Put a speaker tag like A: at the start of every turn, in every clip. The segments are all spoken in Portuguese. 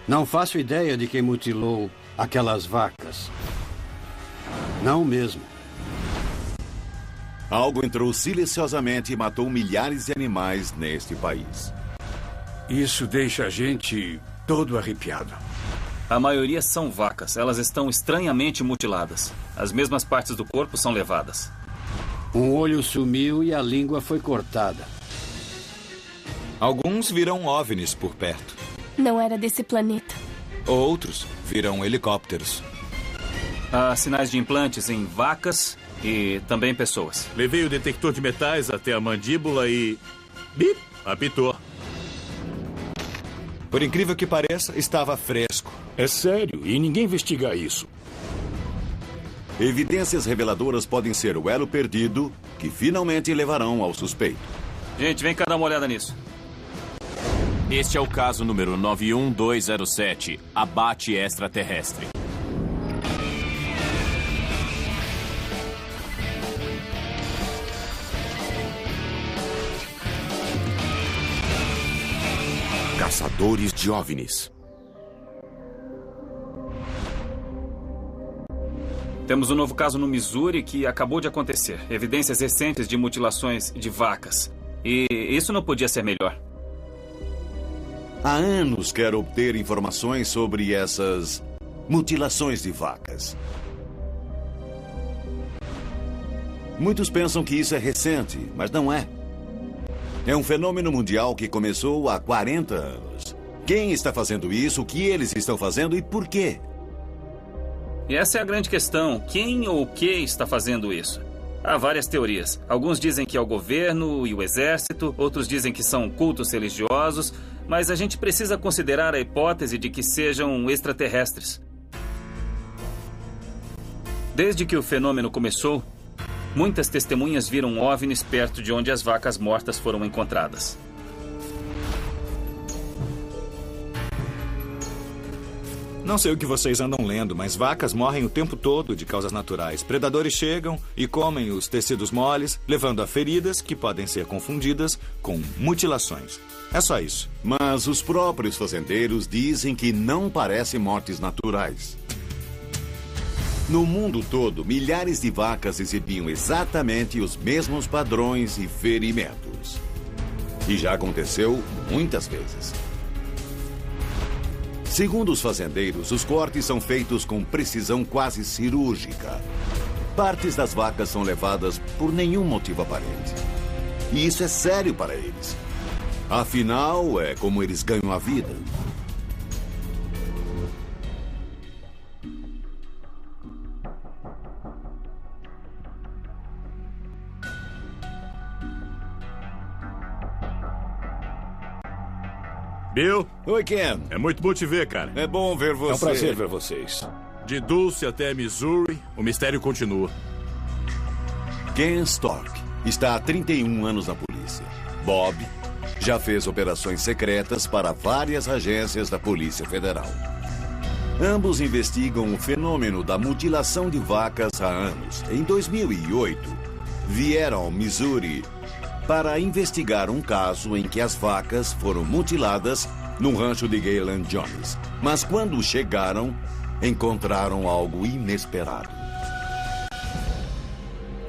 A: Não faço ideia de quem mutilou aquelas vacas. Não mesmo.
B: Algo entrou silenciosamente e matou milhares de animais neste país.
C: Isso deixa a gente todo arrepiado.
D: A maioria são vacas. Elas estão estranhamente mutiladas. As mesmas partes do corpo são levadas.
A: Um olho sumiu e a língua foi cortada.
E: Alguns viram OVNIs por perto.
F: Não era desse planeta.
E: Outros viram helicópteros.
D: Há sinais de implantes em vacas e também pessoas.
G: Levei o detector de metais até a mandíbula e... Bip! Apitou.
E: Por incrível que pareça, estava fresco.
C: É sério, e ninguém investiga isso.
B: Evidências reveladoras podem ser o elo perdido que finalmente levarão ao suspeito.
D: Gente, vem cá dar uma olhada nisso.
H: Este é o caso número 91207, abate extraterrestre.
I: Caçadores de OVNIs.
D: Temos um novo caso no Missouri que acabou de acontecer. Evidências recentes de mutilações de vacas. E isso não podia ser melhor.
B: Há anos quero obter informações sobre essas mutilações de vacas. Muitos pensam que isso é recente, mas não é. É um fenômeno mundial que começou há 40 anos. Quem está fazendo isso, o que eles estão fazendo e por quê?
D: E essa é a grande questão. Quem ou o que está fazendo isso? Há várias teorias. Alguns dizem que é o governo e o exército, outros dizem que são cultos religiosos, mas a gente precisa considerar a hipótese de que sejam extraterrestres. Desde que o fenômeno começou, muitas testemunhas viram OVNIs perto de onde as vacas mortas foram encontradas.
E: Não sei o que vocês andam lendo, mas vacas morrem o tempo todo de causas naturais. Predadores chegam e comem os tecidos moles, levando a feridas que podem ser confundidas com mutilações. É só isso.
B: Mas os próprios fazendeiros dizem que não parecem mortes naturais. No mundo todo, milhares de vacas exibiam exatamente os mesmos padrões e ferimentos. E já aconteceu muitas vezes. Segundo os fazendeiros, os cortes são feitos com precisão quase cirúrgica. Partes das vacas são levadas por nenhum motivo aparente. E isso é sério para eles. Afinal, é como eles ganham a vida.
G: Bill?
B: Oi, Ken.
G: É muito bom te ver, cara.
B: É bom ver você.
C: É um prazer ver vocês.
G: De Dulce até Missouri, o mistério continua.
B: Ken Stork está há 31 anos na polícia. Bob já fez operações secretas para várias agências da Polícia Federal. Ambos investigam o fenômeno da mutilação de vacas há anos. Em 2008, vieram ao Missouri para investigar um caso em que as vacas foram mutiladas no rancho de Galen Jones. Mas quando chegaram, encontraram algo inesperado.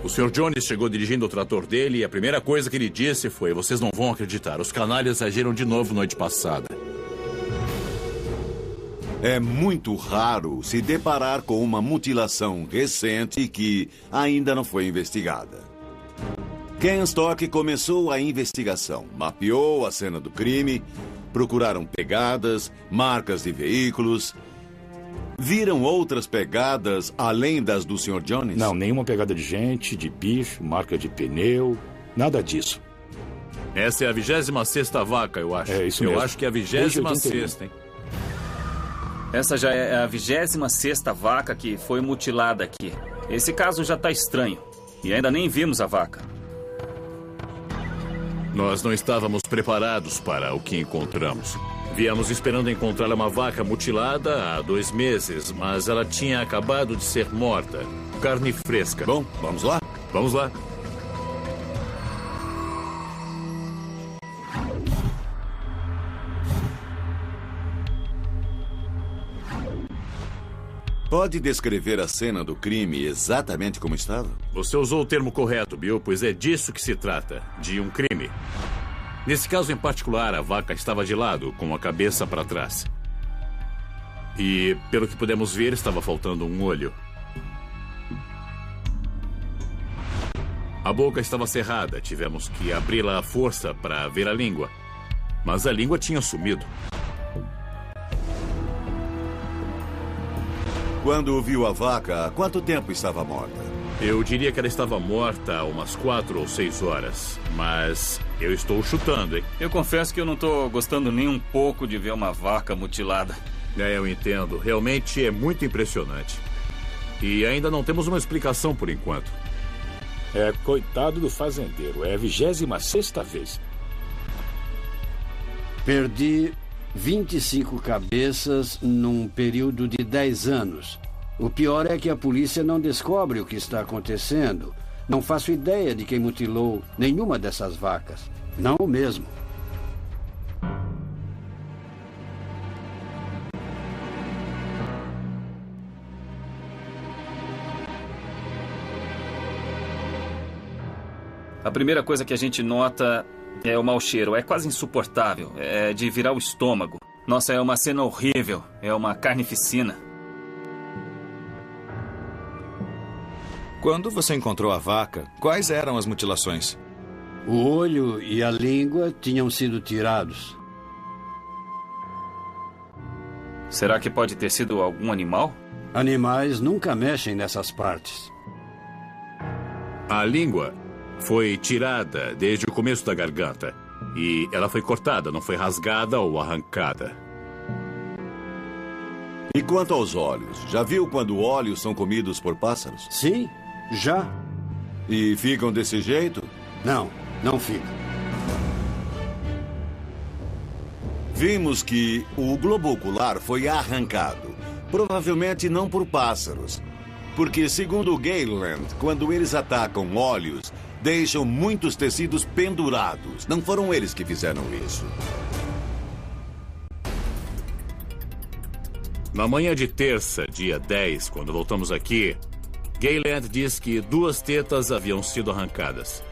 G: O Sr. Jones chegou dirigindo o trator dele e a primeira coisa que ele disse foi: vocês não vão acreditar, os canalhas agiram de novo noite passada.
B: É muito raro se deparar com uma mutilação recente que ainda não foi investigada. Ken Stork começou a investigação, mapeou a cena do crime, procuraram pegadas, marcas de veículos. Viram outras pegadas além das do Sr. Jones?
C: Não, nenhuma pegada de gente, de bicho, marca de pneu, nada disso.
G: Essa é a 26ª vaca, eu acho.
C: É isso mesmo.
G: Eu acho que é a 26ª, hein?
D: Essa já é a 26ª vaca que foi mutilada aqui. Esse caso já está estranho. E ainda nem vimos a vaca.
G: Nós não estávamos preparados para o que encontramos. Viemos esperando encontrar uma vaca mutilada há 2 meses, mas ela tinha acabado de ser morta. Carne fresca.
B: Bom, vamos lá?
G: Vamos lá.
B: Pode descrever a cena do crime exatamente como estava?
G: Você usou o termo correto, Bill, pois é disso que se trata, de um crime. Nesse caso em particular, a vaca estava de lado, com a cabeça para trás. E, pelo que pudemos ver, estava faltando um olho. A boca estava cerrada, tivemos que abri-la à força para ver a língua. Mas a língua tinha sumido.
B: Quando viu a vaca, há quanto tempo estava morta?
G: Eu diria que ela estava morta há umas 4 ou 6 horas. Mas eu estou chutando, hein?
D: Eu confesso que eu não estou gostando nem um pouco de ver uma vaca mutilada.
G: Eu entendo. Realmente é muito impressionante. E ainda não temos uma explicação por enquanto.
C: Coitado do fazendeiro. É a 26ª vez.
A: Perdi 25 cabeças num período de 10 anos. O pior é que a polícia não descobre o que está acontecendo. Não faço ideia de quem mutilou nenhuma dessas vacas. Não mesmo.
D: A primeira coisa que a gente nota é o mau cheiro. É quase insuportável. É de virar o estômago. Nossa, é uma cena horrível. É uma carnificina.
E: Quando você encontrou a vaca, quais eram as mutilações?
A: O olho e a língua tinham sido tirados.
D: Será que pode ter sido algum animal?
A: Animais nunca mexem nessas partes.
G: A língua foi tirada desde o começo da garganta. E ela foi cortada, não foi rasgada ou arrancada.
B: E quanto aos olhos? Já viu quando olhos são comidos por pássaros?
A: Sim, já.
B: E ficam desse jeito?
A: Não, não fica.
B: Vimos que o globo ocular foi arrancado. Provavelmente não por pássaros. Porque, segundo Galeland, quando eles atacam olhos, deixam muitos tecidos pendurados. Não foram eles que fizeram isso.
G: Na manhã de terça, dia 10, quando voltamos aqui, Galeland diz que 2 tetas haviam sido arrancadas.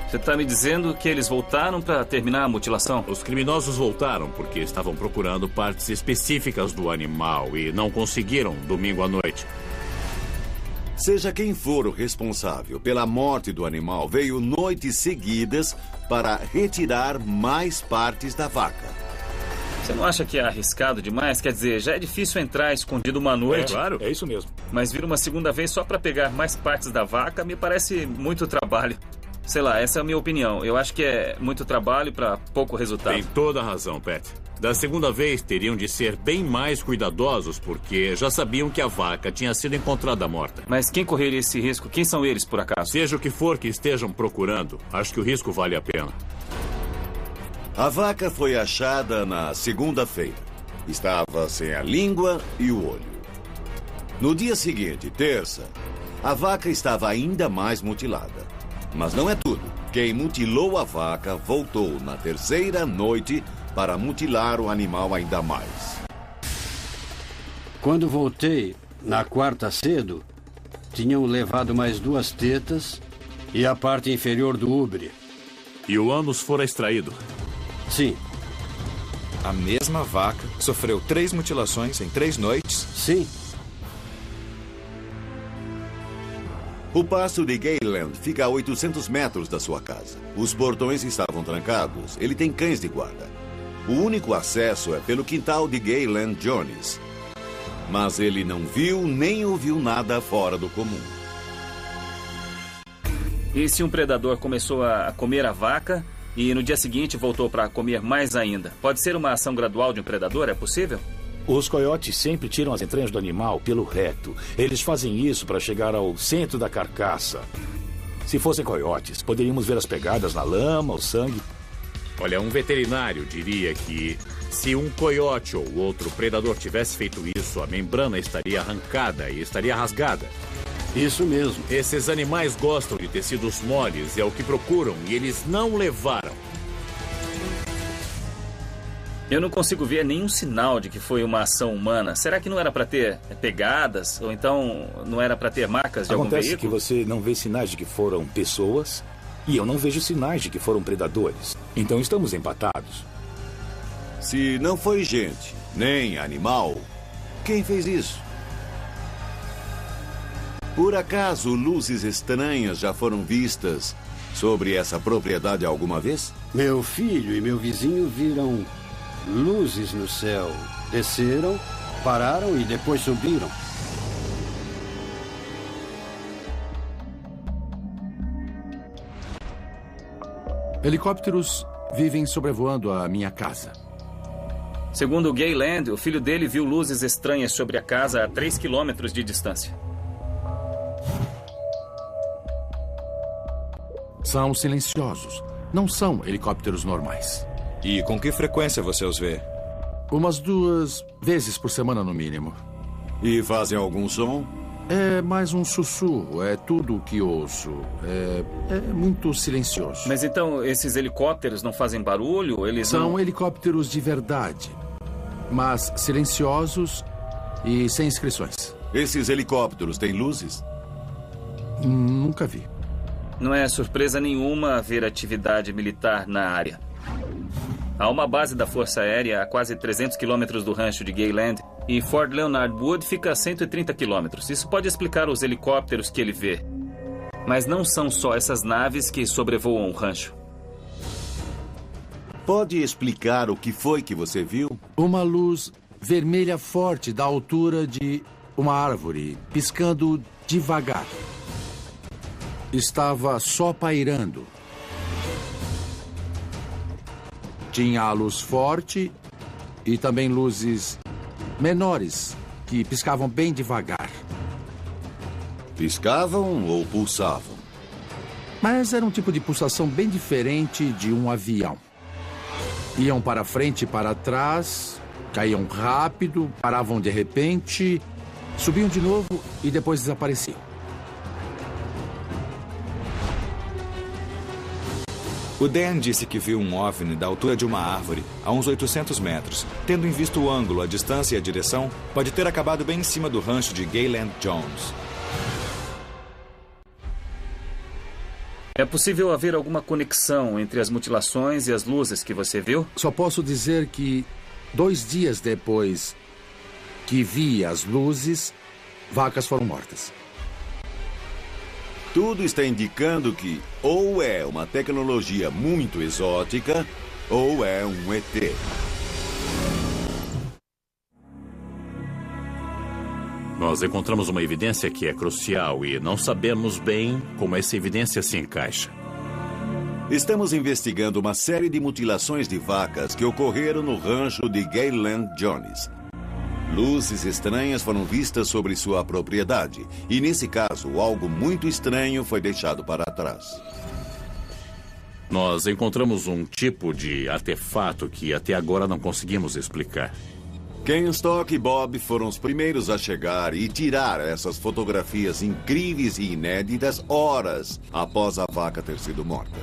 D: Você está me dizendo que eles voltaram para terminar a mutilação?
G: Os criminosos voltaram porque estavam procurando partes específicas do animal e não conseguiram domingo à noite.
B: Seja quem for o responsável pela morte do animal, veio noites seguidas para retirar mais partes da vaca.
D: Você não acha que é arriscado demais? Quer dizer, já é difícil entrar escondido uma noite.
C: Claro, é isso mesmo.
D: Mas vir uma segunda vez só para pegar mais partes da vaca me parece muito trabalho. Sei lá, essa é a minha opinião. Eu acho que é muito trabalho para pouco resultado.
G: Tem toda a razão, Pat. Da segunda vez, teriam de ser bem mais cuidadosos, porque já sabiam que a vaca tinha sido encontrada morta.
D: Mas quem correria esse risco? Quem são eles, por acaso?
G: Seja o que for que estejam procurando, acho que o risco vale a pena.
B: A vaca foi achada na segunda-feira. Estava sem a língua e o olho. No dia seguinte, terça, a vaca estava ainda mais mutilada. Mas não é tudo. Quem mutilou a vaca voltou na terceira noite para mutilar o animal ainda mais.
A: Quando voltei, na quarta cedo, tinham levado mais 2 tetas e a parte inferior do úbre.
G: E o ânus fora extraído?
A: Sim.
E: A mesma vaca sofreu 3 mutilações em 3 noites?
A: Sim.
B: O pasto de Galeland fica a 800 metros da sua casa. Os portões estavam trancados. Ele tem cães de guarda. O único acesso é pelo quintal de Galeland Jones. Mas ele não viu nem ouviu nada fora do comum.
D: E se um predador começou a comer a vaca e no dia seguinte voltou para comer mais ainda? Pode ser uma ação gradual de um predador? É possível?
C: Os coiotes sempre tiram as entranhas do animal pelo reto. Eles fazem isso para chegar ao centro da carcaça. Se fossem coiotes, poderíamos ver as pegadas na lama, o sangue.
G: Olha, um veterinário diria que se um coiote ou outro predador tivesse feito isso, a membrana estaria arrancada e estaria rasgada.
A: Isso mesmo.
G: Esses animais gostam de tecidos moles, é o que procuram, e eles não levaram.
D: Eu não consigo ver nenhum sinal de que foi uma ação humana. Será que não era para ter pegadas? Ou então não era para ter marcas de algum
C: Acontece
D: veículo?
C: que você não vê sinais de que foram pessoas e eu não vejo sinais de que foram predadores. Então estamos empatados.
B: Se não foi gente, nem animal, quem fez isso? Por acaso luzes estranhas já foram vistas sobre essa propriedade alguma vez?
A: Meu filho e meu vizinho viram luzes no céu. Desceram, pararam e depois subiram.
J: Helicópteros vivem sobrevoando a minha casa.
D: Segundo o Gayland, o filho dele viu luzes estranhas sobre a casa a 3 quilômetros de distância.
J: São silenciosos. Não são helicópteros normais.
E: E com que frequência você os vê?
J: Umas 2 vezes por semana, no mínimo.
B: E fazem algum som?
J: É mais um sussurro. É tudo o que ouço. É muito silencioso.
D: Mas então, esses helicópteros não fazem barulho? Eles
J: São
D: não...
J: helicópteros de verdade. Mas silenciosos e sem inscrições.
B: Esses helicópteros têm luzes?
J: Nunca vi.
D: Não é surpresa nenhuma ver atividade militar na área. Há uma base da Força Aérea a quase 300 quilômetros do rancho de Gayland e Fort Leonard Wood fica a 130 quilômetros. Isso pode explicar os helicópteros que ele vê. Mas não são só essas naves que sobrevoam o rancho.
B: Pode explicar o que foi que você viu?
J: Uma luz vermelha forte da altura de uma árvore, piscando devagar. Estava só pairando. Tinha a luz forte e também luzes menores que piscavam bem devagar.
B: Piscavam ou pulsavam?
J: Mas era um tipo de pulsação bem diferente de um avião. Iam para frente e para trás, caíam rápido, paravam de repente, subiam de novo e depois desapareciam.
E: O Dan disse que viu um OVNI da altura de uma árvore, a uns 800 metros. Tendo em vista o ângulo, a distância e a direção, pode ter acabado bem em cima do rancho de Gayland Jones.
D: É possível haver alguma conexão entre as mutilações e as luzes que você viu?
J: Só posso dizer que 2 dias depois que vi as luzes, vacas foram mortas.
B: Tudo está indicando que ou é uma tecnologia muito exótica ou é um ET.
G: Nós encontramos uma evidência que é crucial e não sabemos bem como essa evidência se encaixa.
B: Estamos investigando uma série de mutilações de vacas que ocorreram no rancho de Gayland Jones. Luzes estranhas foram vistas sobre sua propriedade e, nesse caso, algo muito estranho foi deixado para trás.
G: Nós encontramos um tipo de artefato que até agora não conseguimos explicar.
B: Ken Stock e Bob foram os primeiros a chegar e tirar essas fotografias incríveis e inéditas horas após a vaca ter sido morta.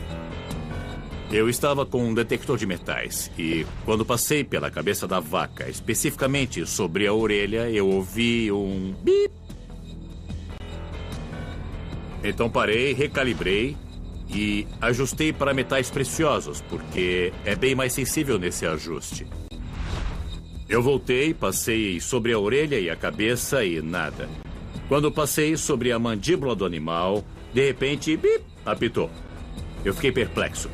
G: Eu estava com um detector de metais e, quando passei pela cabeça da vaca, especificamente sobre a orelha, eu ouvi um bip. Então parei, recalibrei e ajustei para metais preciosos, porque é bem mais sensível nesse ajuste. Eu voltei, passei sobre a orelha e a cabeça e nada. Quando passei sobre a mandíbula do animal, de repente, bip, apitou. Eu fiquei perplexo.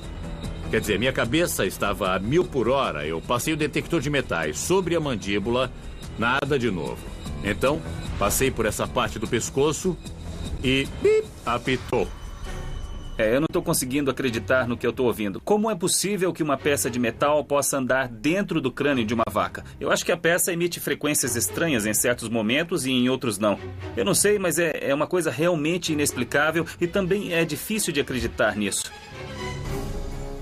G: Quer dizer, minha cabeça estava a 1000 por hora. Eu passei o detector de metais sobre a mandíbula, nada de novo. Então, passei por essa parte do pescoço e bip, apitou.
D: Eu não estou conseguindo acreditar no que eu estou ouvindo. Como é possível que uma peça de metal possa andar dentro do crânio de uma vaca? Eu acho que a peça emite frequências estranhas em certos momentos e em outros não. Eu não sei, mas é uma coisa realmente inexplicável e também é difícil de acreditar nisso.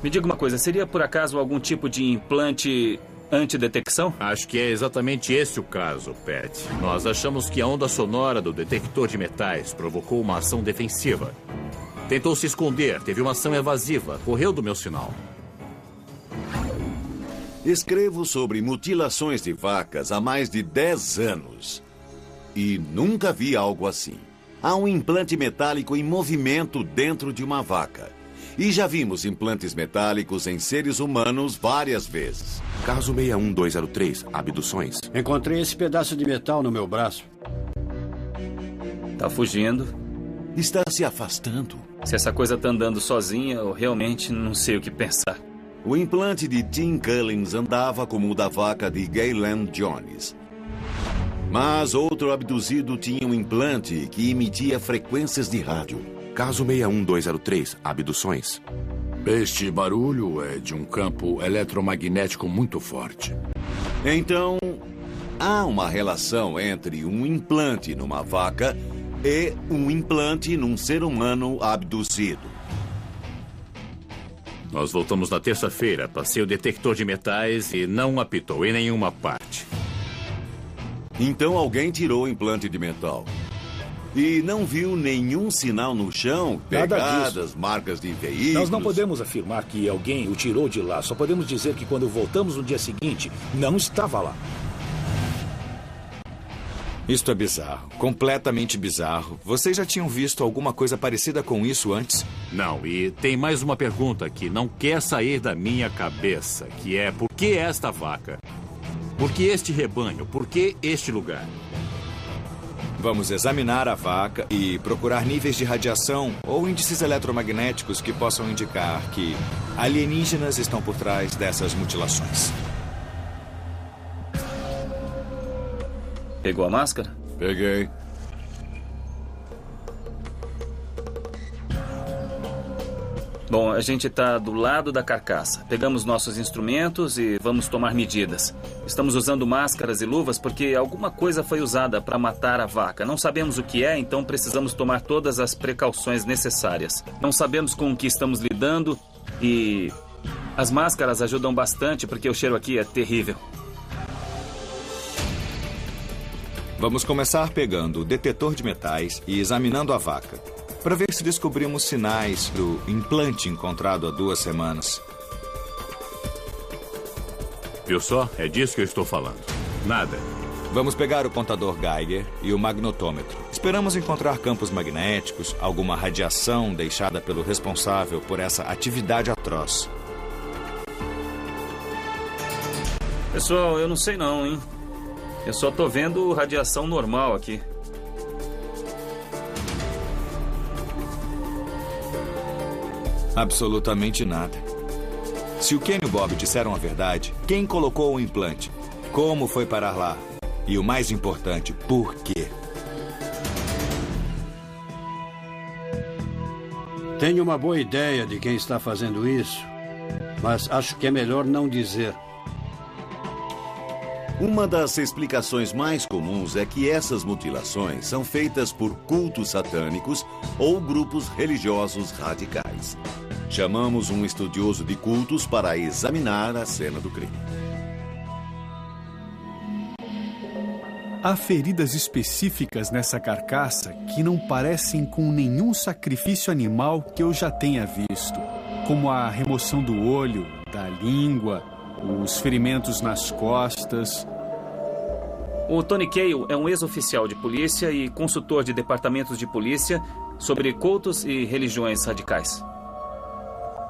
D: Me diga uma coisa, seria por acaso algum tipo de implante antidetecção?
G: Acho que é exatamente esse o caso, Pat. Nós achamos que a onda sonora do detector de metais provocou uma ação defensiva. Tentou se esconder, teve uma ação evasiva, correu do meu sinal.
B: Escrevo sobre mutilações de vacas há mais de 10 anos. E nunca vi algo assim. Há um implante metálico em movimento dentro de uma vaca. E já vimos implantes metálicos em seres humanos várias vezes.
I: Caso 61203, abduções.
A: Encontrei esse pedaço de metal no meu braço.
D: Tá fugindo.
B: Está se afastando.
D: Se essa coisa tá andando sozinha, eu realmente não sei o que pensar.
B: O implante de Tim Collins andava como o da vaca de Gaylen Jones. Mas outro abduzido tinha um implante que emitia frequências de rádio.
I: Caso 61203, abduções.
K: Este barulho é de um campo eletromagnético muito forte.
B: Então, há uma relação entre um implante numa vaca e um implante num ser humano abduzido.
G: Nós voltamos na terça-feira, passei o detector de metais e não apitou em nenhuma parte.
B: Então alguém tirou o implante de metal. E não viu nenhum sinal no chão, pegadas, marcas de veículos.
C: Nós não podemos afirmar que alguém o tirou de lá. Só podemos dizer que quando voltamos no dia seguinte, não estava lá.
E: Isto é bizarro. Completamente bizarro. Vocês já tinham visto alguma coisa parecida com isso antes?
G: Não, e tem mais uma pergunta que não quer sair da minha cabeça, que é: por que esta vaca? Por que este rebanho? Por que este lugar?
E: Vamos examinar a vaca e procurar níveis de radiação ou índices eletromagnéticos que possam indicar que alienígenas estão por trás dessas mutilações.
D: Pegou a máscara?
B: Peguei.
D: Bom, a gente está do lado da carcaça. Pegamos nossos instrumentos e vamos tomar medidas. Estamos usando máscaras e luvas porque alguma coisa foi usada para matar a vaca. Não sabemos o que é, então precisamos tomar todas as precauções necessárias. Não sabemos com o que estamos lidando e as máscaras ajudam bastante porque o cheiro aqui é terrível.
E: Vamos começar pegando o detetor de metais e examinando a vaca, para ver se descobrimos sinais do implante encontrado há 2 semanas.
G: Viu só? É disso que eu estou falando. Nada.
E: Vamos pegar o contador Geiger e o magnetômetro. Esperamos encontrar campos magnéticos, alguma radiação deixada pelo responsável por essa atividade atroz.
D: Pessoal, eu não sei não, hein? Eu só tô vendo radiação normal aqui.
E: Absolutamente nada. Se o Ken e o Bob disseram a verdade, quem colocou o implante? Como foi parar lá? E o mais importante, por quê?
A: Tenho uma boa ideia de quem está fazendo isso, mas acho que é melhor não dizer.
B: Uma das explicações mais comuns é que essas mutilações são feitas por cultos satânicos ou grupos religiosos radicais. Chamamos um estudioso de cultos para examinar a cena do crime.
L: Há feridas específicas nessa carcaça que não parecem com nenhum sacrifício animal que eu já tenha visto, como a remoção do olho, da língua, os ferimentos nas costas.
D: O Tony Cale é um ex-oficial de polícia e consultor de departamentos de polícia sobre cultos e religiões radicais.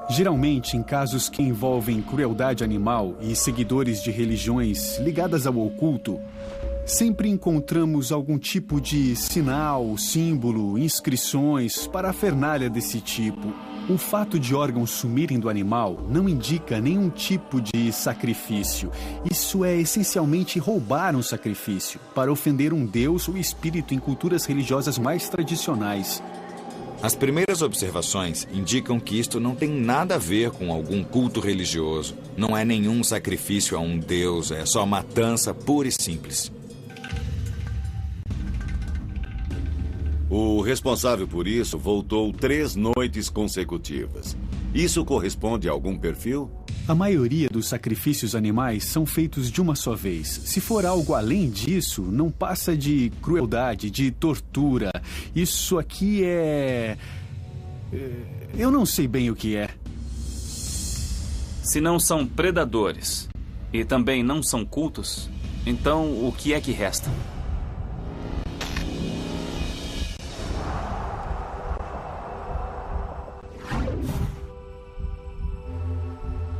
L: Geralmente, em casos que envolvem crueldade animal e seguidores de religiões ligadas ao oculto, sempre encontramos algum tipo de sinal, símbolo, inscrições, parafernália desse tipo. O fato de órgãos sumirem do animal não indica nenhum tipo de sacrifício. Isso é essencialmente roubar um sacrifício para ofender um deus ou espírito em culturas religiosas mais tradicionais.
E: As primeiras observações indicam que isto não tem nada a ver com algum culto religioso. Não é nenhum sacrifício a um deus, é só matança pura e simples.
B: O responsável por isso voltou 3 noites consecutivas. Isso corresponde a algum perfil?
L: A maioria dos sacrifícios animais são feitos de uma só vez. Se for algo além disso, não passa de crueldade, de tortura. Isso aqui é... Eu não sei bem o que é.
D: Se não são predadores, e também não são cultos, então o que é que resta?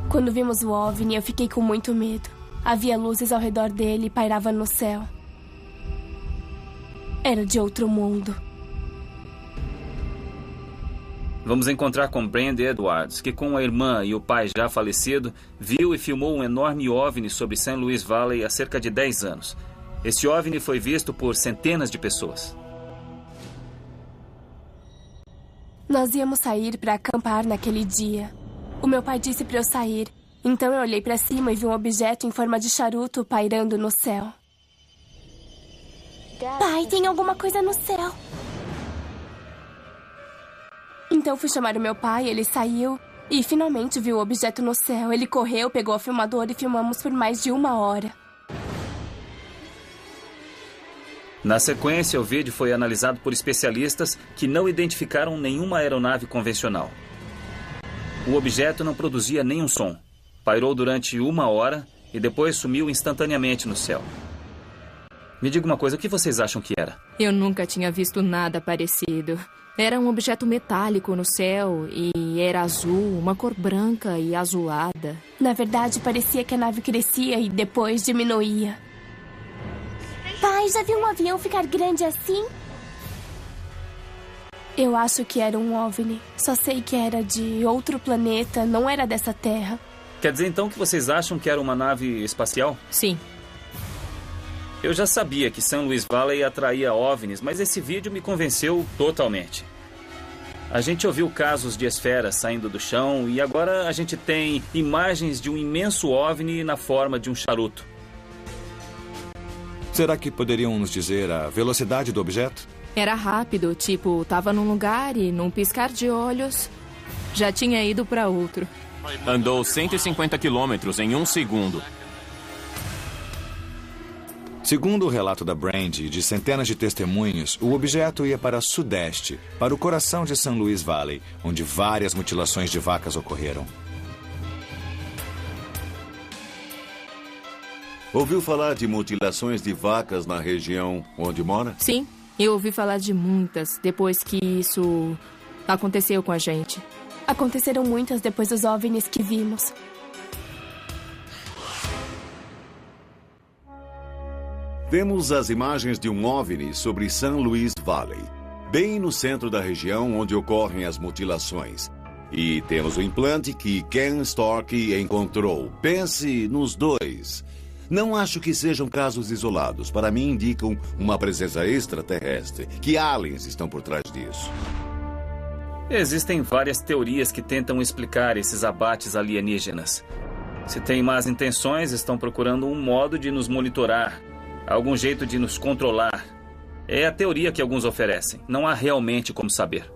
F: Quando vimos o OVNI, eu fiquei com muito medo. Havia luzes ao redor dele e pairava no céu. Era de outro mundo.
D: Vamos encontrar com Brandy Edwards, que com a irmã e o pai já falecido, viu e filmou um enorme OVNI sobre St. Louis Valley há cerca de 10 anos. Esse OVNI foi visto por centenas de pessoas.
F: Nós íamos sair para acampar naquele dia. O meu pai disse para eu sair, então eu olhei para cima e vi um objeto em forma de charuto pairando no céu. Pai, tem alguma coisa no céu. Então fui chamar o meu pai, ele saiu e finalmente viu o objeto no céu. Ele correu, pegou a filmadora e filmamos por mais de 1 hora.
D: Na sequência, o vídeo foi analisado por especialistas que não identificaram nenhuma aeronave convencional. O objeto não produzia nenhum som. Pairou durante 1 hora e depois sumiu instantaneamente no céu. Me diga uma coisa, o que vocês acham que era?
M: Eu nunca tinha visto nada parecido. Era um objeto metálico no céu e era azul, uma cor branca e azulada.
F: Na verdade, parecia que a nave crescia e depois diminuía. Pai, já viu um avião ficar grande assim? Eu acho que era um OVNI. Só sei que era de outro planeta, não era dessa Terra.
D: Quer dizer então que vocês acham que era uma nave espacial?
M: Sim.
D: Eu já sabia que St. Louis Valley atraía OVNIs, mas esse vídeo me convenceu totalmente. A gente ouviu casos de esferas saindo do chão e agora a gente tem imagens de um imenso OVNI na forma de um charuto.
E: Será que poderiam nos dizer a velocidade do objeto?
M: Era rápido, tipo, tava num lugar e num piscar de olhos já tinha ido para outro.
H: Andou 150 quilômetros em 1 segundo.
E: Segundo o relato da Brandy e de centenas de testemunhos, o objeto ia para sudeste, para o coração de St. Louis Valley, onde várias mutilações de vacas ocorreram.
B: Ouviu falar de mutilações de vacas na região onde mora?
M: Sim, eu ouvi falar de muitas depois que isso aconteceu com a gente.
F: Aconteceram muitas depois dos OVNIs que vimos.
B: Temos as imagens de um OVNI sobre St. Louis Valley, bem no centro da região onde ocorrem as mutilações. E temos o implante que Ken Stork encontrou. Pense nos dois. Não acho que sejam casos isolados. Para mim, indicam uma presença extraterrestre, que aliens estão por trás disso.
D: Existem várias teorias que tentam explicar esses abates alienígenas. Se têm más intenções, estão procurando um modo de nos monitorar, algum jeito de nos controlar. É a teoria que alguns oferecem. Não há realmente como saber.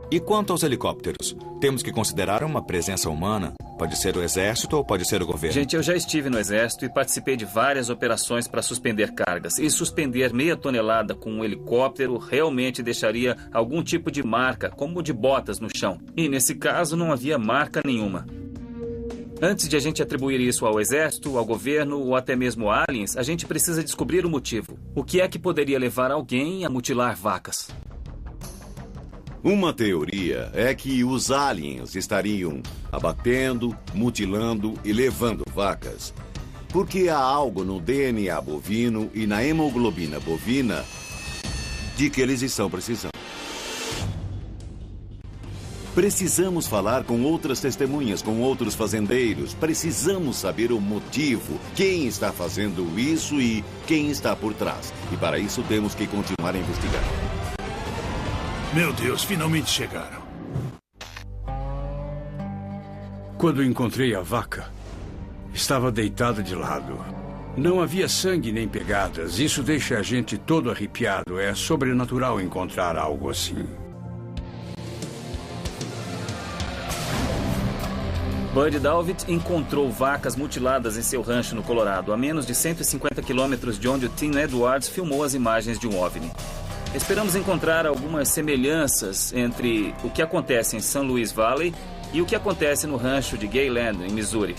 E: E quanto aos helicópteros? Temos que considerar uma presença humana? Pode ser o exército ou pode ser o governo?
D: Gente, eu já estive no exército e participei de várias operações para suspender cargas. E suspender meia tonelada com um helicóptero realmente deixaria algum tipo de marca, como de botas no chão. E nesse caso não havia marca nenhuma. Antes de a gente atribuir isso ao exército, ao governo ou até mesmo a aliens, a gente precisa descobrir o motivo. O que é que poderia levar alguém a mutilar vacas?
B: Uma teoria é que os aliens estariam abatendo, mutilando e levando vacas, porque há algo no DNA bovino e na hemoglobina bovina de que eles estão precisando. Precisamos falar com outras testemunhas, com outros fazendeiros. Precisamos saber o motivo, quem está fazendo isso e quem está por trás. E para isso temos que continuar a investigar.
N: Meu Deus, finalmente chegaram.
A: Quando encontrei a vaca, estava deitada de lado. Não havia sangue nem pegadas. Isso deixa a gente todo arrepiado. É sobrenatural encontrar algo assim.
D: Bud Davitt encontrou vacas mutiladas em seu rancho no Colorado, a menos de 150 quilômetros de onde o Tim Edwards filmou as imagens de um OVNI. Esperamos encontrar algumas semelhanças entre o que acontece em St. Louis Valley e o que acontece no rancho de Gayland, em Missouri.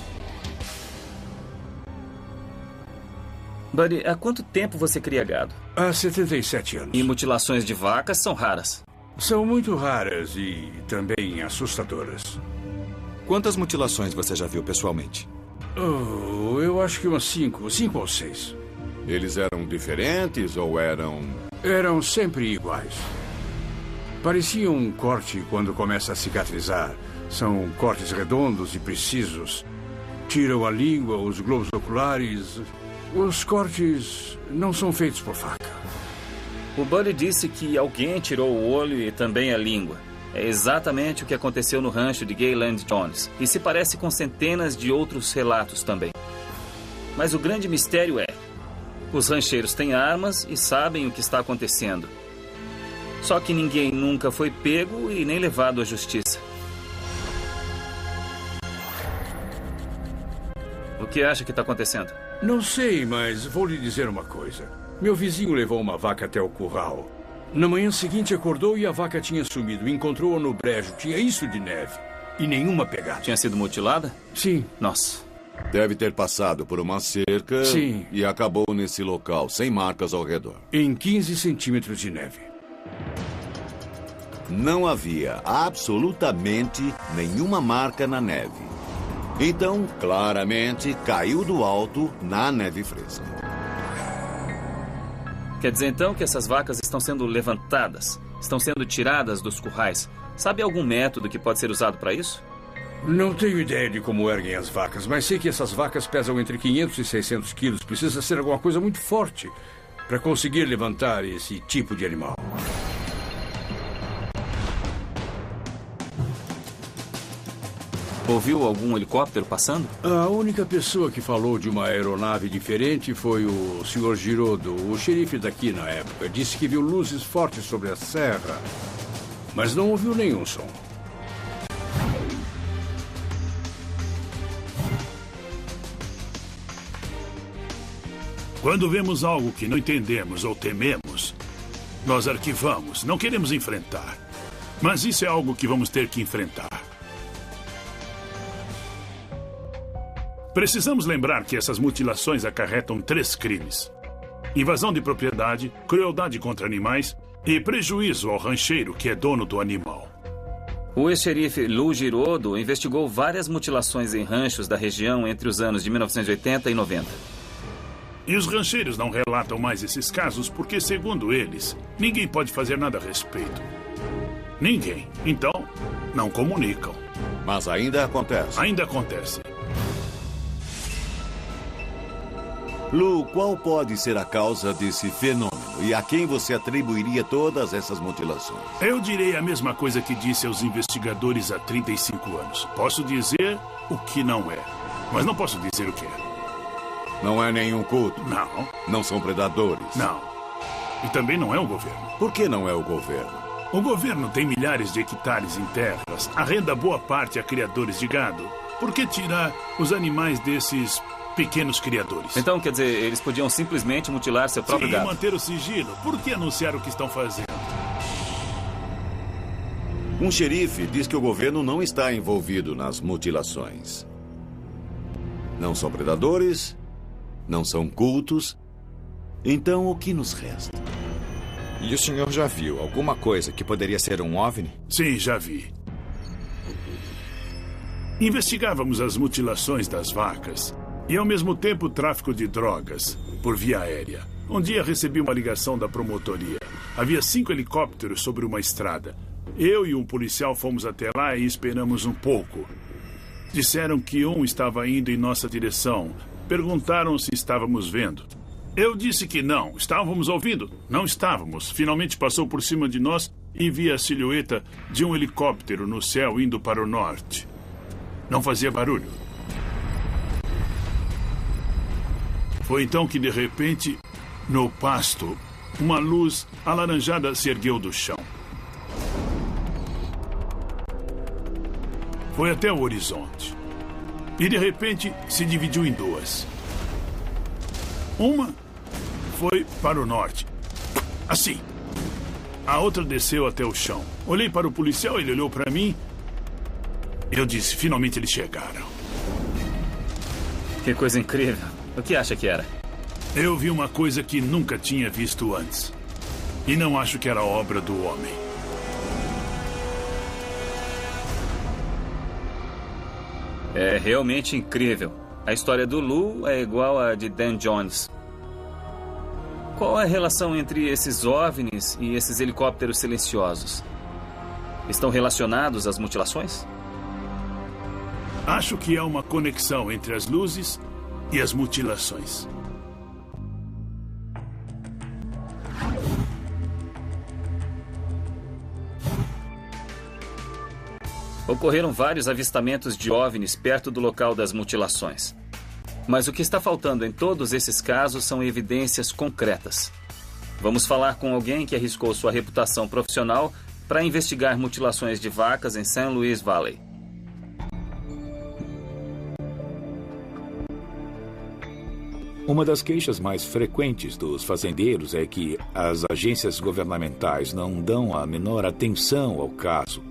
D: Buddy, há quanto tempo você cria gado?
N: Há 77 anos.
D: E mutilações de vacas são raras?
N: São muito raras e também assustadoras.
E: Quantas mutilações você já viu pessoalmente?
N: Oh, eu acho que umas 5 ou 6.
B: Eles eram diferentes ou eram...
N: Eram sempre iguais. Parecia um corte quando começa a cicatrizar. São cortes redondos e precisos. Tiram a língua, os globos oculares. Os cortes não são feitos por faca.
D: O Buddy disse que alguém tirou o olho e também a língua. É exatamente o que aconteceu no rancho de Gayland Jones. E se parece com centenas de outros relatos também. Mas o grande mistério é... os rancheiros têm armas e sabem o que está acontecendo. Só que ninguém nunca foi pego e nem levado à justiça. O que acha que está acontecendo?
N: Não sei, mas vou lhe dizer uma coisa. Meu vizinho levou uma vaca até o curral. Na manhã seguinte acordou e a vaca tinha sumido. Encontrou-a no brejo. Tinha isso de neve. E nenhuma pegada.
D: Tinha sido mutilada?
N: Sim.
D: Nossa.
B: Deve ter passado por uma cerca.
N: Sim.
B: E acabou nesse local, sem marcas ao redor.
N: Em 15 centímetros de neve.
B: Não havia absolutamente nenhuma marca na neve. Então, claramente, caiu do alto na neve fresca.
D: Quer dizer, então, que essas vacas estão sendo levantadas? Estão sendo tiradas dos currais? Sabe algum método que pode ser usado para isso?
N: Não tenho ideia de como erguem as vacas, mas sei que essas vacas pesam entre 500 e 600 quilos. Precisa ser alguma coisa muito forte para conseguir levantar esse tipo de animal.
D: Ouviu algum helicóptero passando?
N: A única pessoa que falou de uma aeronave diferente foi o Sr. Girodo, o xerife daqui na época. Disse que viu luzes fortes sobre a serra, mas não ouviu nenhum som.
O: Quando vemos algo que não entendemos ou tememos, nós arquivamos, não queremos enfrentar. Mas isso é algo que vamos ter que enfrentar. Precisamos lembrar que essas mutilações acarretam 3 crimes: invasão de propriedade, crueldade contra animais e prejuízo ao rancheiro que é dono do animal.
D: O ex-xerife Lou Girodo investigou várias mutilações em ranchos da região entre os anos de 1980 e 90.
O: E os rancheiros não relatam mais esses casos porque, segundo eles, ninguém pode fazer nada a respeito. Ninguém. Então, não comunicam.
B: Mas ainda acontece.
O: Ainda acontece.
B: Lou, qual pode ser a causa desse fenômeno e a quem você atribuiria todas essas mutilações?
O: Eu direi a mesma coisa que disse aos investigadores há 35 anos. Posso dizer o que não é, mas não posso dizer o que é.
B: Não é nenhum culto?
O: Não.
B: Não são predadores?
O: Não. E também não é o governo.
B: Por que não é o governo?
O: O governo tem milhares de hectares em terras, arrenda boa parte a criadores de gado. Por que tirar os animais desses pequenos criadores?
D: Então, quer dizer, eles podiam simplesmente mutilar seu próprio gado.
O: Sim, manter o sigilo. Por que anunciar o que estão fazendo?
B: Um xerife diz que o governo não está envolvido nas mutilações. Não são predadores, não são cultos. Então, o que nos resta?
E: E o senhor já viu alguma coisa que poderia ser um OVNI?
O: Sim, já vi. Investigávamos as mutilações das vacas e, ao mesmo tempo, o tráfico de drogas por via aérea. Um dia recebi uma ligação da promotoria. Havia 5 helicópteros sobre uma estrada. Eu e um policial fomos até lá e esperamos um pouco. Disseram que um estava indo em nossa direção. Perguntaram se estávamos vendo. Eu disse que não. Estávamos ouvindo? Não estávamos. Finalmente passou por cima de nós e vi a silhueta de um helicóptero no céu indo para o norte. Não fazia barulho. Foi então que, de repente, no pasto, uma luz alaranjada se ergueu do chão. Foi até o horizonte. E, de repente, se dividiu em 2. Uma foi para o norte. Assim. A outra desceu até o chão. Olhei para o policial, ele olhou para mim. Eu disse, finalmente eles chegaram.
D: Que coisa incrível. O que acha que era?
O: Eu vi uma coisa que nunca tinha visto antes. E não acho que era obra do homem.
D: É realmente incrível. A história do Lou é igual à de Dan Jones. Qual é a relação entre esses OVNIs e esses helicópteros silenciosos? Estão relacionados às mutilações?
O: Acho que há uma conexão entre as luzes e as mutilações.
D: Ocorreram vários avistamentos de OVNIs perto do local das mutilações. Mas o que está faltando em todos esses casos são evidências concretas. Vamos falar com alguém que arriscou sua reputação profissional para investigar mutilações de vacas em St. Louis Valley.
C: Uma das queixas mais frequentes dos fazendeiros é que as agências governamentais não dão a menor atenção ao caso.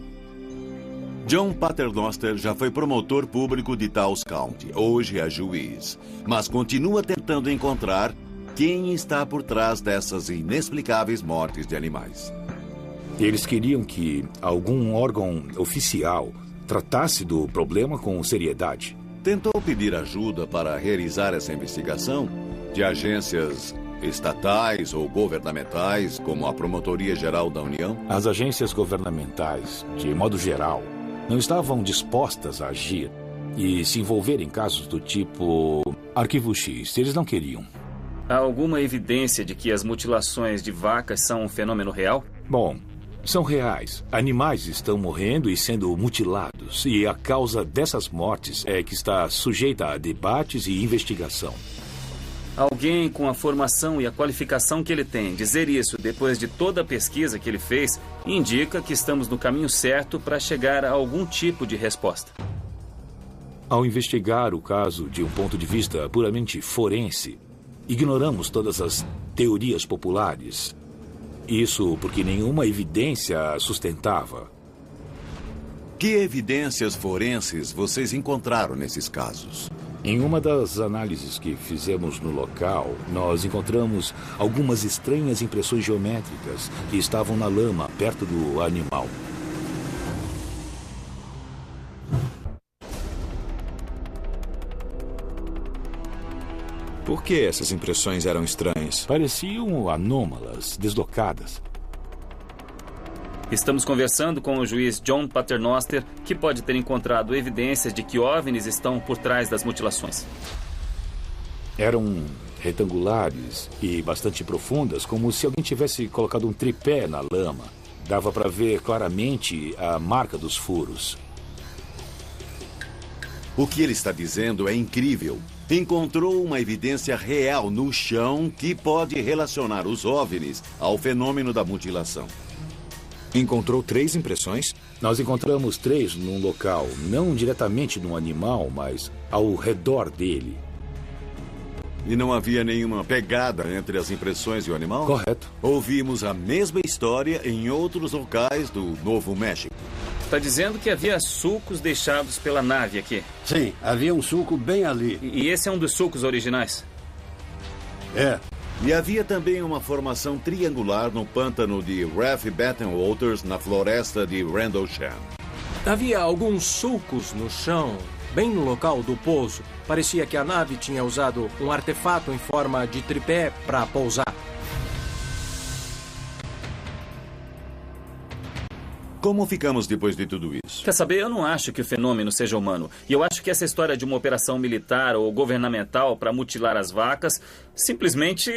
B: John Paternoster já foi promotor público de Taos County, hoje é juiz, mas continua tentando encontrar quem está por trás dessas inexplicáveis mortes de animais.
C: Eles queriam que algum órgão oficial tratasse do problema com seriedade.
B: Tentou pedir ajuda para realizar essa investigação de agências estatais ou governamentais, como a Promotoria Geral da União?
C: As agências governamentais, de modo geral, não estavam dispostas a agir e se envolver em casos do tipo Arquivo X. Eles não queriam.
D: Há alguma evidência de que as mutilações de vacas são um fenômeno real?
C: Bom, são reais. Animais estão morrendo e sendo mutilados. E a causa dessas mortes é que está sujeita a debates e investigação.
D: Alguém com a formação e a qualificação que ele tem dizer isso depois de toda a pesquisa que ele fez indica que estamos no caminho certo para chegar a algum tipo de resposta.
C: Ao investigar o caso de um ponto de vista puramente forense, ignoramos todas as teorias populares. Isso porque nenhuma evidência sustentava.
B: Que evidências forenses vocês encontraram nesses casos?
C: Em uma das análises que fizemos no local, nós encontramos algumas estranhas impressões geométricas que estavam na lama perto do animal.
E: Por que essas impressões eram estranhas?
C: Pareciam anômalas, deslocadas.
D: Estamos conversando com o juiz John Paternoster, que pode ter encontrado evidências de que OVNIs estão por trás das mutilações.
C: Eram retangulares e bastante profundas, como se alguém tivesse colocado um tripé na lama. Dava para ver claramente a marca dos furos.
B: O que ele está dizendo é incrível. Encontrou uma evidência real no chão que pode relacionar os OVNIs ao fenômeno da mutilação.
E: Encontrou 3 impressões?
C: Nós encontramos 3 num local, não diretamente no animal, mas ao redor dele.
B: E não havia nenhuma pegada entre as impressões e o animal?
C: Correto.
B: Ouvimos a mesma história em outros locais do Novo México.
D: Está dizendo que havia sulcos deixados pela nave aqui?
A: Sim, havia um sulco bem ali.
D: E esse é um dos sulcos originais?
A: É.
B: E havia também uma formação triangular no pântano de Ralph Battenwaters, na floresta de Rendlesham.
P: Havia alguns sulcos no chão, bem no local do pouso. Parecia que a nave tinha usado um artefato em forma de tripé para pousar.
B: Como ficamos depois de tudo isso?
D: Quer saber, eu não acho que o fenômeno seja humano. E eu acho que essa história de uma operação militar ou governamental para mutilar as vacas simplesmente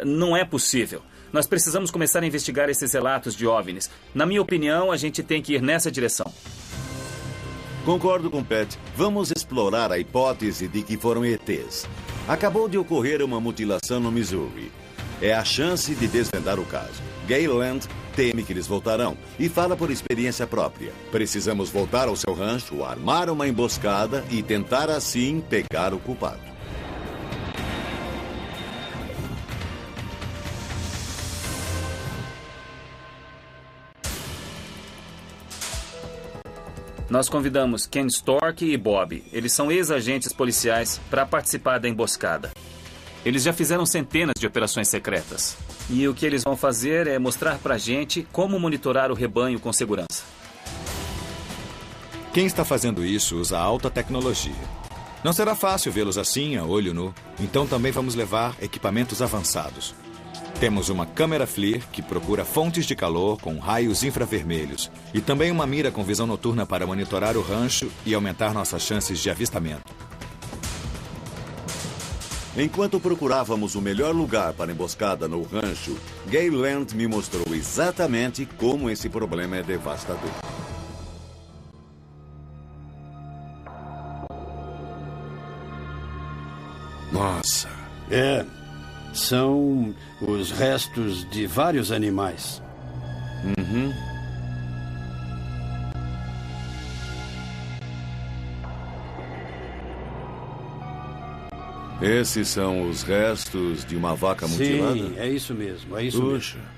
D: não é possível. Nós precisamos começar a investigar esses relatos de OVNIs. Na minha opinião, a gente tem que ir nessa direção.
B: Concordo com Pat. Vamos explorar a hipótese de que foram ETs. Acabou de ocorrer uma mutilação no Missouri. É a chance de desvendar o caso. Gayland teme que eles voltarão e fala por experiência própria. Precisamos voltar ao seu rancho, armar uma emboscada e tentar assim pegar o culpado.
D: Nós convidamos Ken Stork e Bob. Eles são ex-agentes policiais para participar da emboscada. Eles já fizeram centenas de operações secretas. E o que eles vão fazer é mostrar pra gente como monitorar o rebanho com segurança.
E: Quem está fazendo isso usa alta tecnologia. Não será fácil vê-los assim, a olho nu. Então também vamos levar equipamentos avançados. Temos uma câmera FLIR que procura fontes de calor com raios infravermelhos. E também uma mira com visão noturna para monitorar o rancho e aumentar nossas chances de avistamento.
B: Enquanto procurávamos o melhor lugar para emboscada no rancho, Gayland me mostrou exatamente como esse problema é devastador.
A: Nossa. São os restos de vários animais.
B: Uhum. Esses são os restos de uma vaca mutilada?
A: Sim, é isso mesmo, é isso
B: Puxa.
A: mesmo.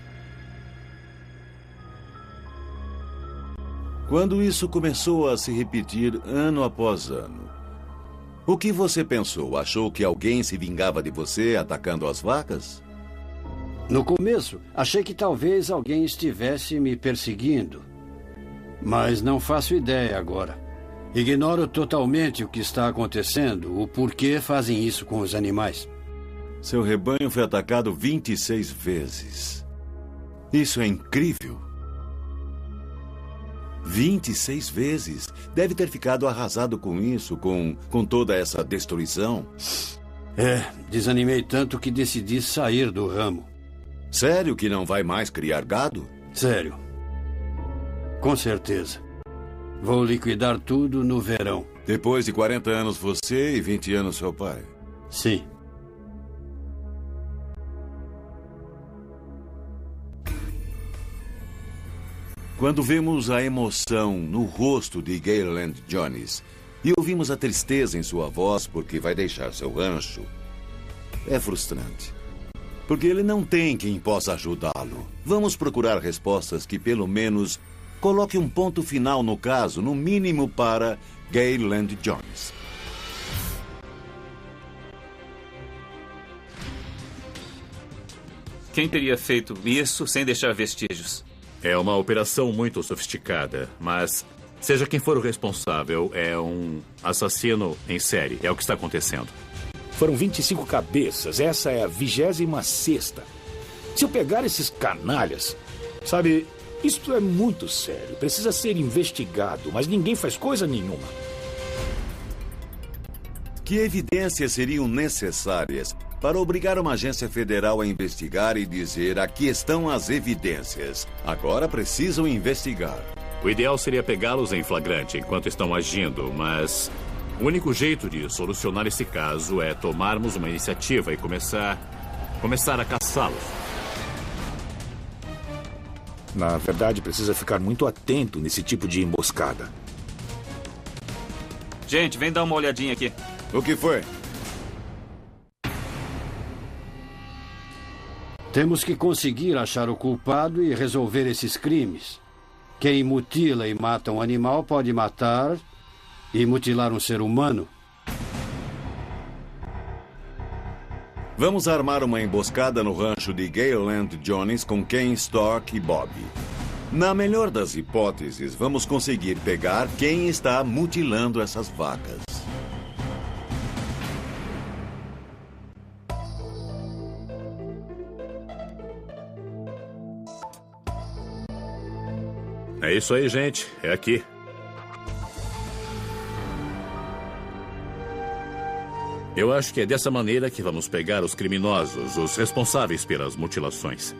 B: Quando isso começou a se repetir ano após ano, o que você pensou? Achou que alguém se vingava de você atacando as vacas?
A: No começo, achei que talvez alguém estivesse me perseguindo. Mas não faço ideia agora. Ignoro totalmente o que está acontecendo, o porquê fazem isso com os animais.
B: Seu rebanho foi atacado 26 vezes. Isso é incrível. 26 vezes. Deve ter ficado arrasado com isso, com toda essa destruição.
A: Desanimei tanto que decidi sair do ramo.
B: Sério que não vai mais criar gado?
A: Sério. Com certeza. Vou liquidar tudo no verão.
B: Depois de 40 anos você e 20 anos seu pai?
A: Sim.
B: Quando vemos a emoção no rosto de Gayland Jones e ouvimos a tristeza em sua voz porque vai deixar seu rancho, é frustrante. Porque ele não tem quem possa ajudá-lo. Vamos procurar respostas que, pelo menos, coloquem um ponto final no caso, no mínimo para Gayland Jones.
D: Quem teria feito isso sem deixar vestígios?
G: É uma operação muito sofisticada, mas seja quem for o responsável, é um assassino em série. É o que está acontecendo.
C: Foram 25 cabeças. Essa é a 26ª. Se eu pegar esses canalhas... Sabe, isto é muito sério. Precisa ser investigado, mas ninguém faz coisa nenhuma.
B: Que evidências seriam necessárias para obrigar uma agência federal a investigar e dizer: aqui estão as evidências. Agora precisam investigar.
G: O ideal seria pegá-los em flagrante enquanto estão agindo, mas o único jeito de solucionar esse caso é tomarmos uma iniciativa e começar a caçá-los.
C: Na verdade, precisa ficar muito atento nesse tipo de emboscada.
D: Gente, vem dar uma olhadinha aqui.
B: O que foi?
A: Temos que conseguir achar o culpado e resolver esses crimes. Quem mutila e mata um animal pode matar e mutilar um ser humano.
B: Vamos armar uma emboscada no rancho de Gayland Jones com Ken Stork e Bob. Na melhor das hipóteses, vamos conseguir pegar quem está mutilando essas vacas.
G: É isso aí, gente. É aqui. Eu acho que é dessa maneira que vamos pegar os criminosos, os responsáveis pelas mutilações.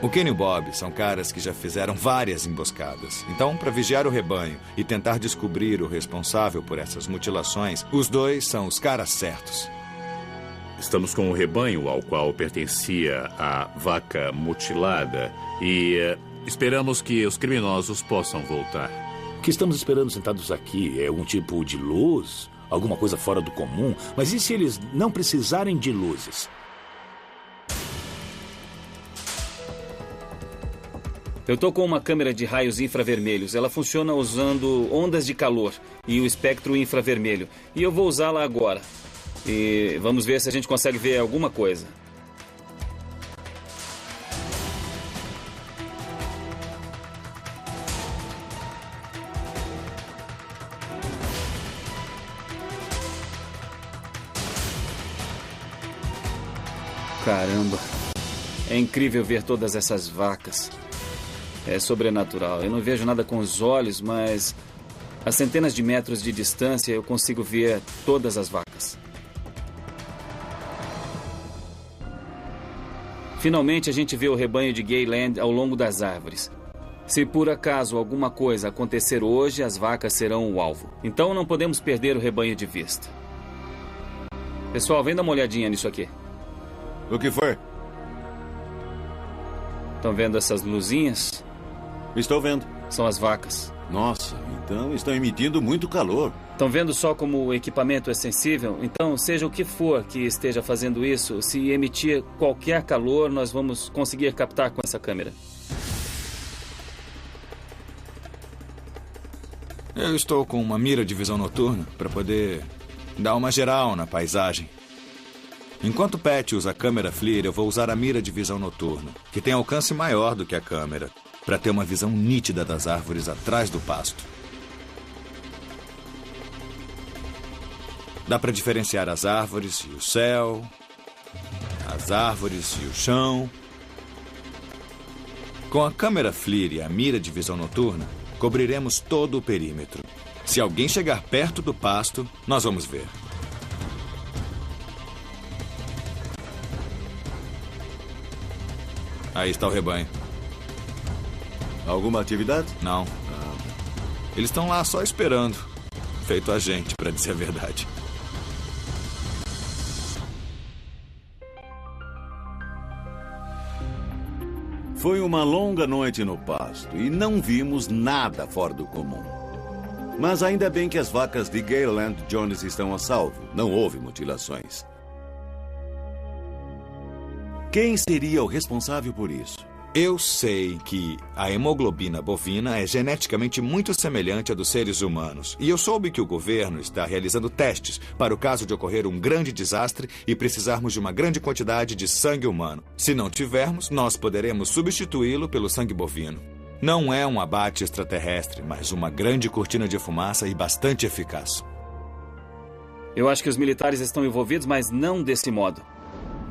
E: O Ken e o Bob são caras que já fizeram várias emboscadas. Então, para vigiar o rebanho e tentar descobrir o responsável por essas mutilações, os dois são os caras certos.
G: Estamos com o rebanho ao qual pertencia a vaca mutilada e esperamos que os criminosos possam voltar.
C: O que estamos esperando sentados aqui é um tipo de luz, alguma coisa fora do comum, mas e se eles não precisarem de luzes?
D: Eu tô com uma câmera de raios infravermelhos. Ela funciona usando ondas de calor e o espectro infravermelho. E eu vou usá-la agora. E vamos ver se a gente consegue ver alguma coisa. Caramba. É incrível ver todas essas vacas. É sobrenatural. Eu não vejo nada com os olhos, mas a centenas de metros de distância eu consigo ver todas as vacas. Finalmente a gente vê o rebanho de Geyland ao longo das árvores. Se por acaso alguma coisa acontecer hoje, as vacas serão o alvo. Então não podemos perder o rebanho de vista. Pessoal, vem dar uma olhadinha nisso aqui.
B: O que foi?
D: Estão vendo essas luzinhas?
B: Estou vendo.
D: São as vacas.
B: Nossa, então estão emitindo muito calor.
D: Estão vendo só como o equipamento é sensível? Então, seja o que for que esteja fazendo isso, se emitir qualquer calor, nós vamos conseguir captar com essa câmera.
E: Eu estou com uma mira de visão noturna para poder dar uma geral na paisagem. Enquanto Pat usa a câmera FLIR, eu vou usar a mira de visão noturna, que tem alcance maior do que a câmera, para ter uma visão nítida das árvores atrás do pasto. Dá para diferenciar as árvores e o céu, as árvores e o chão. Com a câmera FLIR e a mira de visão noturna, cobriremos todo o perímetro. Se alguém chegar perto do pasto, nós vamos ver. Aí está o rebanho.
B: Alguma atividade?
E: Não. Eles estão lá só esperando. Feito a gente, para dizer a verdade.
B: Foi uma longa noite no pasto e não vimos nada fora do comum. Mas ainda bem que as vacas de Geyland Jones estão a salvo. Não houve mutilações. Quem seria o responsável por isso?
E: Eu sei que a hemoglobina bovina é geneticamente muito semelhante à dos seres humanos. E eu soube que o governo está realizando testes para o caso de ocorrer um grande desastre e precisarmos de uma grande quantidade de sangue humano. Se não tivermos, nós poderemos substituí-lo pelo sangue bovino. Não é um abate extraterrestre, mas uma grande cortina de fumaça e bastante eficaz.
D: Eu acho que os militares estão envolvidos, mas não desse modo.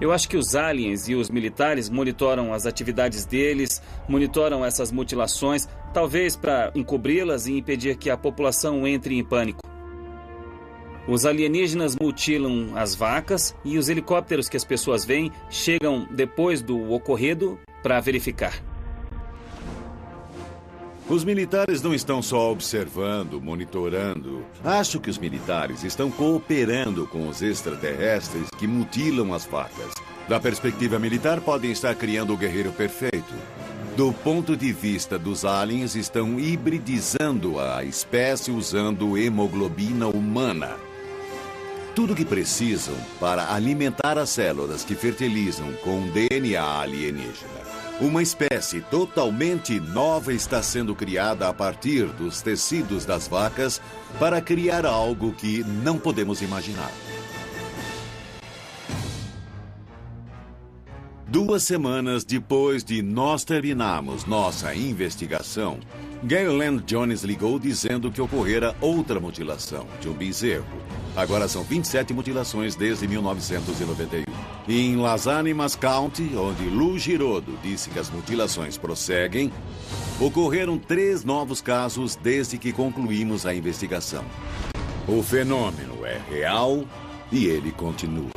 D: Eu acho que os aliens e os militares monitoram as atividades deles, monitoram essas mutilações, talvez para encobri-las e impedir que a população entre em pânico. Os alienígenas mutilam as vacas e os helicópteros que as pessoas veem chegam depois do ocorrido para verificar.
B: Os militares não estão só observando, monitorando. Acho que os militares estão cooperando com os extraterrestres que mutilam as vacas. Da perspectiva militar, podem estar criando o guerreiro perfeito. Do ponto de vista dos aliens, estão hibridizando a espécie usando hemoglobina humana. Tudo o que precisam para alimentar as células que fertilizam com DNA alienígena. Uma espécie totalmente nova está sendo criada a partir dos tecidos das vacas para criar algo que não podemos imaginar. 2 semanas depois de nós terminarmos nossa investigação, Geyland Jones ligou dizendo que ocorrera outra mutilação de um bezerro. Agora são 27 mutilações desde 1991. E em Las Animas County, onde Lou Girodo disse que as mutilações prosseguem, ocorreram 3 novos casos desde que concluímos a investigação. O fenômeno é real e ele continua.